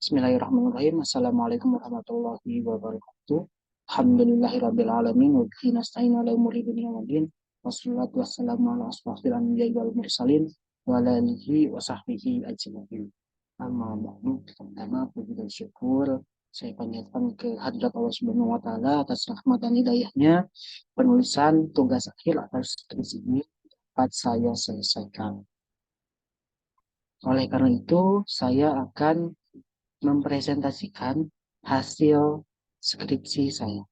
Bismillahirrahmanirrahim. Assalamualaikum warahmatullahi wabarakatuh. Alhamdulillahirabbil alamin wa bihi nasta'inu ala umuri dunya waddin. Wassalatu wassalamu ala asrofil anbiya'i wal mursalin wa ala alihi wa sahbihi ajmain. Amma ba'du. Pertama, puji dan syukur saya panjatkan ke hadrat Allah Subhanahu wa taala atas rahmat dan hidayahnya. Penulisan tugas akhir atas skripsi ini dapat saya selesaikan. Oleh karena itu, saya akan mempresentasikan hasil skripsi saya.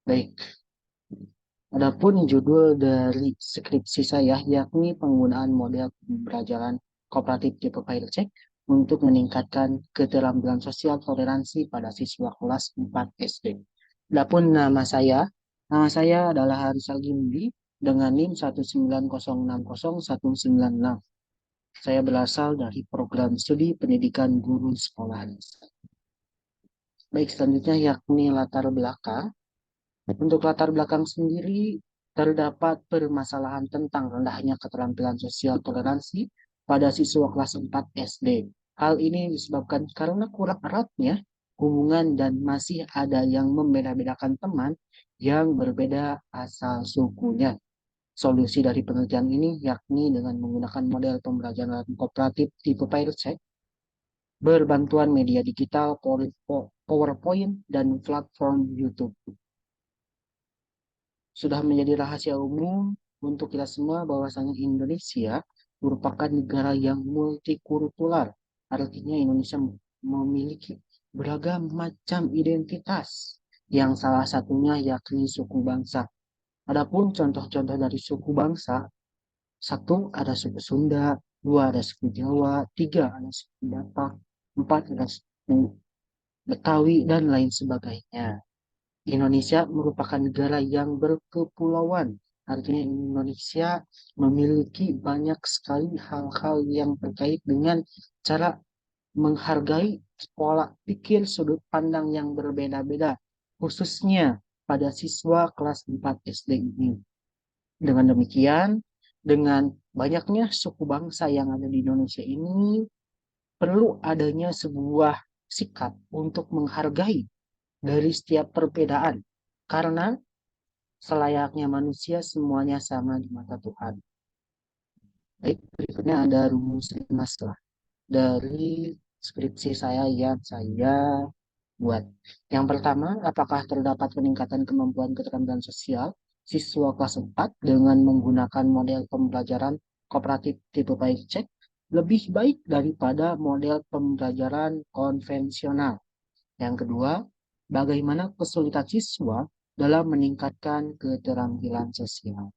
Baik, adapun judul dari skripsi saya yakni penggunaan model pembelajaran kooperatif tipe pilot check untuk meningkatkan keterampilan sosial toleransi pada siswa kelas 4 SD. Adapun nama saya adalah Haris Algimbi dengan NIM 190609196. Saya berasal dari program studi pendidikan guru sekolah. Baik, selanjutnya yakni latar belakang. Untuk latar belakang sendiri, terdapat permasalahan tentang rendahnya keterampilan sosial toleransi pada siswa kelas 4 SD. Hal ini disebabkan karena kurang eratnya hubungan dan masih ada yang membeda-bedakan teman yang berbeda asal sukunya. Solusi dari penelitian ini yakni dengan menggunakan model pembelajaran kooperatif tipe pilot check, berbantuan media digital, PowerPoint, dan platform YouTube. Sudah menjadi rahasia umum untuk kita semua bahwasanya Indonesia merupakan negara yang multikultural. Artinya Indonesia memiliki beragam macam identitas yang salah satunya yakni suku bangsa. Adapun contoh-contoh dari suku bangsa, satu ada suku Sunda, dua ada suku Jawa, tiga ada suku Batak, empat ada suku Betawi, dan lain sebagainya. Indonesia merupakan negara yang berkepulauan. Artinya Indonesia memiliki banyak sekali hal-hal yang terkait dengan cara menghargai pola pikir sudut pandang yang berbeda-beda, khususnya pada siswa kelas 4 SD ini. Dengan demikian, dengan banyaknya suku bangsa yang ada di Indonesia ini, perlu adanya sebuah sikap untuk menghargai dari setiap perbedaan. Karena selayaknya manusia semuanya sama di mata Tuhan. Baik, berikutnya ada rumus 5 lah dari skripsi saya yang saya buat. Yang pertama, apakah terdapat peningkatan kemampuan keterampilan sosial siswa kelas 4 dengan menggunakan model pembelajaran kooperatif tipe baik cek lebih baik daripada model pembelajaran konvensional. Yang kedua, bagaimana kesulitan siswa dalam meningkatkan keterampilan sosial.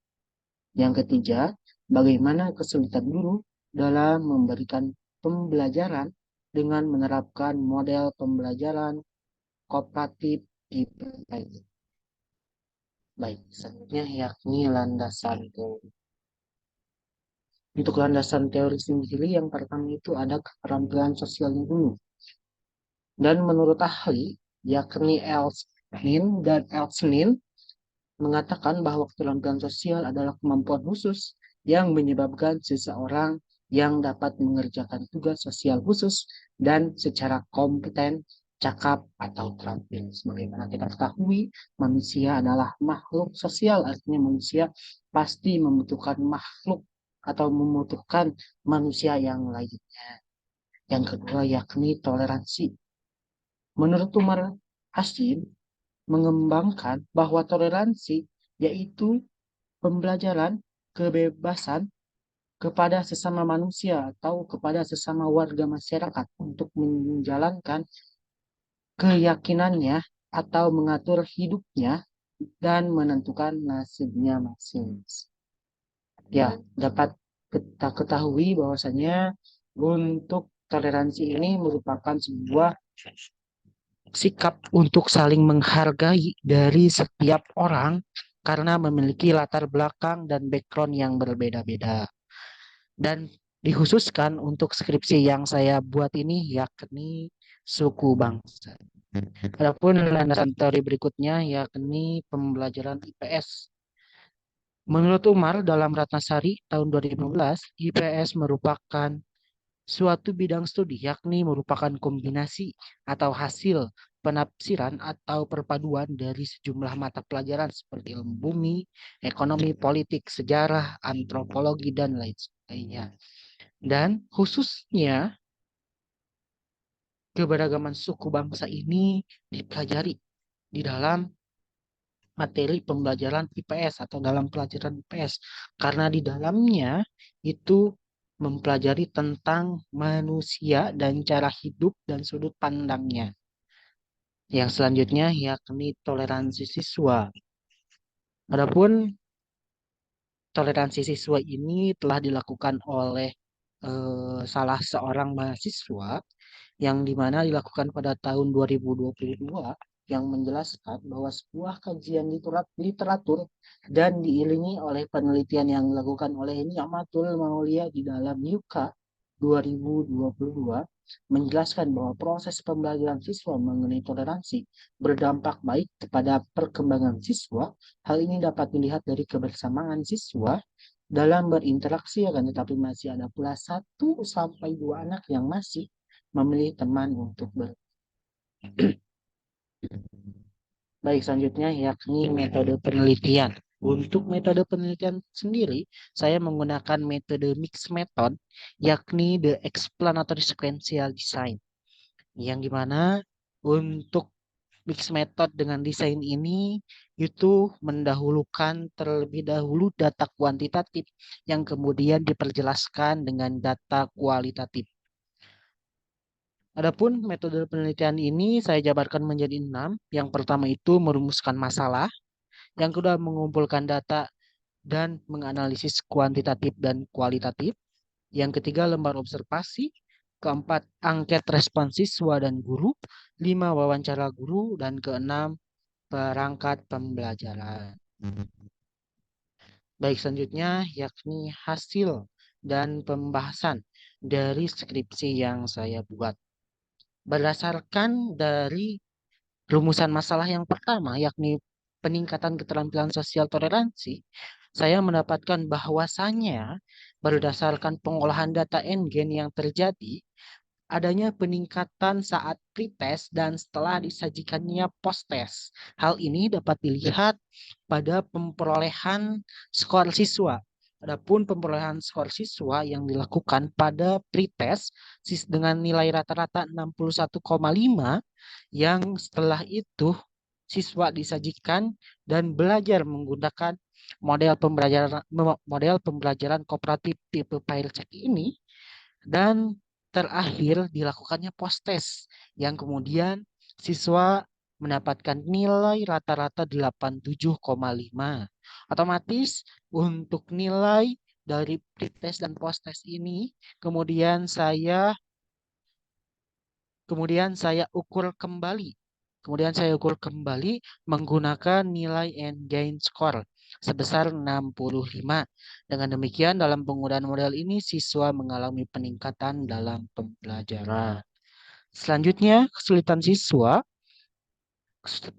Yang ketiga, bagaimana kesulitan guru dalam memberikan pembelajaran dengan menerapkan model pembelajaran kooperatif di berbagai. Baik, selanjutnya yakni landasan teori. Untuk landasan teori sendiri, yang pertama itu ada keterampilan sosialnya dulu. Dan menurut ahli, yakni Elsnin dan Elsnin, mengatakan bahwa keterampilan sosial adalah kemampuan khusus yang menyebabkan seseorang yang dapat mengerjakan tugas sosial khusus dan secara kompeten, cakap, atau terampil. Sebagaimana kita ketahui, manusia adalah makhluk sosial, artinya manusia pasti membutuhkan makhluk atau membutuhkan manusia yang lainnya. Yang kedua yakni toleransi. Menurut Umar Hashim, mengembangkan bahwa toleransi yaitu pembelajaran kebebasan kepada sesama manusia atau kepada sesama warga masyarakat untuk menjalankan keyakinannya atau mengatur hidupnya dan menentukan nasibnya masing-masing. Ya, dapat kita ketahui bahwasanya untuk toleransi ini merupakan sebuah sikap untuk saling menghargai dari setiap orang karena memiliki latar belakang dan background yang berbeda-beda. Dan dikhususkan untuk skripsi yang saya buat ini yakni suku bangsa. Adapun landasan teori berikutnya yakni pembelajaran IPS. Menurut Umar dalam Ratnasari tahun 2015, IPS merupakan suatu bidang studi, yakni merupakan kombinasi atau hasil penafsiran atau perpaduan dari sejumlah mata pelajaran seperti ilmu bumi, ekonomi, politik, sejarah, antropologi, dan lain sebagainya. Dan khususnya keberagaman suku bangsa ini dipelajari di dalam materi pembelajaran IPS atau dalam pelajaran IPS karena di dalamnya itu mempelajari tentang manusia dan cara hidup dan sudut pandangnya. Yang selanjutnya yakni toleransi siswa. Adapun toleransi siswa ini telah dilakukan oleh salah seorang mahasiswa yang dimana dilakukan pada tahun 2022 yang menjelaskan bahwa sebuah kajian literatur dan diiringi oleh penelitian yang dilakukan oleh Ni'matul Maulia di dalam Yuka 2022 menjelaskan bahwa proses pembelajaran siswa mengenai toleransi berdampak baik kepada perkembangan siswa. Hal ini dapat dilihat dari kebersamaan siswa dalam berinteraksi, akan tetapi masih ada pula 1 sampai 2 anak yang masih memilih teman untuk baik. Selanjutnya yakni metode penelitian. Untuk metode penelitian sendiri, saya menggunakan metode mixed method, yakni the explanatory sequential design. Yang dimana untuk mixed method dengan desain ini itu mendahulukan terlebih dahulu data kuantitatif yang kemudian diperjelaskan dengan data kualitatif. Adapun metode penelitian ini saya jabarkan menjadi 6. Yang pertama itu merumuskan masalah, yang kedua mengumpulkan data dan menganalisis kuantitatif dan kualitatif, yang ketiga lembar observasi, keempat angket respons siswa dan guru, 5 wawancara guru, dan keenam perangkat pembelajaran. Baik, selanjutnya yakni hasil dan pembahasan dari skripsi yang saya buat. Berdasarkan dari rumusan masalah yang pertama, yakni peningkatan keterampilan sosial toleransi, saya mendapatkan bahwasannya berdasarkan pengolahan data N-gen yang terjadi, adanya peningkatan saat pretest dan setelah disajikannya post-test. Hal ini dapat dilihat pada pemperolehan skor siswa. Adapun pemperolehan skor siswa yang dilakukan pada pretest dengan nilai rata-rata 61,5, yang setelah itu siswa disajikan dan belajar menggunakan model pembelajaran kooperatif tipe Pear Check ini, dan terakhir dilakukannya post test yang kemudian siswa mendapatkan nilai rata-rata 87,5. Otomatis untuk nilai dari pretest dan post test ini kemudian saya ukur kembali. Kemudian saya ukur kembali menggunakan nilai N-gain score sebesar 65. Dengan demikian, dalam penggunaan model ini, siswa mengalami peningkatan dalam pembelajaran. Selanjutnya, kesulitan siswa.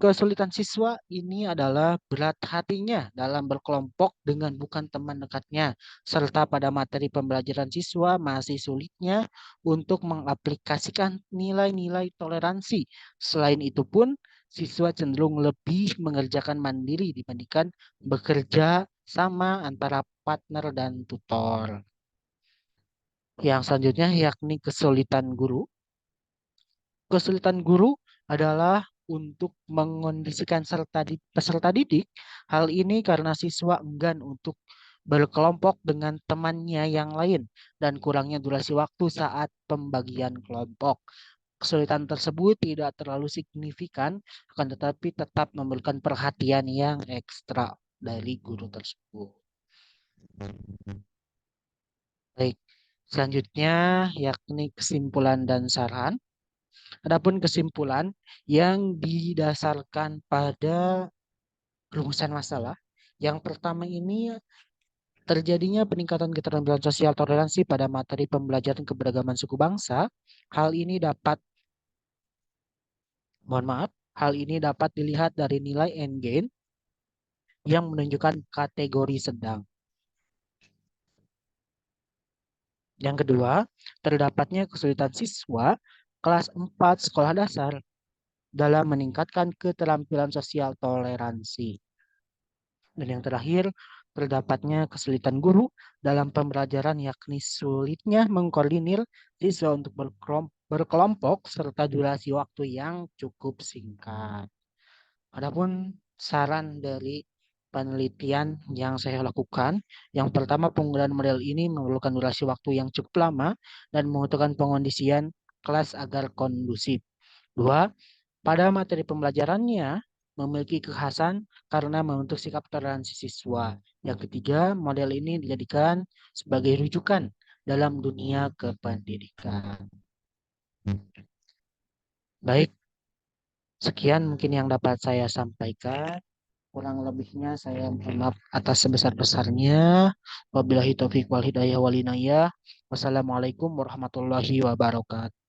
Kesulitan siswa ini adalah berat hatinya dalam berkelompok dengan bukan teman dekatnya, serta pada materi pembelajaran siswa masih sulitnya untuk mengaplikasikan nilai-nilai toleransi. Selain itu pun, siswa cenderung lebih mengerjakan mandiri dibandingkan bekerja sama antara partner dan tutor. Yang selanjutnya yakni kesulitan guru. Kesulitan guru adalah untuk mengondisikan peserta didik. Hal ini karena siswa enggan untuk berkelompok dengan temannya yang lain dan kurangnya durasi waktu saat pembagian kelompok. Kesulitan tersebut tidak terlalu signifikan, akan tetapi tetap memerlukan perhatian yang ekstra dari guru tersebut. Baik, selanjutnya yakni kesimpulan dan saran. Adapun kesimpulan yang didasarkan pada rumusan masalah. Yang pertama ini terjadinya peningkatan keterampilan sosial toleransi pada materi pembelajaran keberagaman suku bangsa. Hal ini dapat, mohon maaf, hal ini dapat dilihat dari nilai N-gain yang menunjukkan kategori sedang. Yang kedua, terdapatnya kesulitan siswa kelas 4 sekolah dasar dalam meningkatkan keterampilan sosial toleransi. Dan yang terakhir, terdapatnya kesulitan guru dalam pembelajaran yakni sulitnya mengkoordinir siswa untuk berkelompok serta durasi waktu yang cukup singkat. Adapun saran dari penelitian yang saya lakukan, yang pertama penggunaan model ini memerlukan durasi waktu yang cukup lama dan membutuhkan pengondisian kelas agar kondusif. Dua, pada materi pembelajarannya memiliki kekhasan karena membentuk sikap toleransi siswa. Yang ketiga, model ini dijadikan sebagai rujukan dalam dunia kependidikan. Baik, sekian mungkin yang dapat saya sampaikan. Kurang lebihnya saya mohon maaf atas sebesar-besarnya. Wabillahi taufiq wal hidayah wal inayah. Wassalamualaikum warahmatullahi wabarakatuh.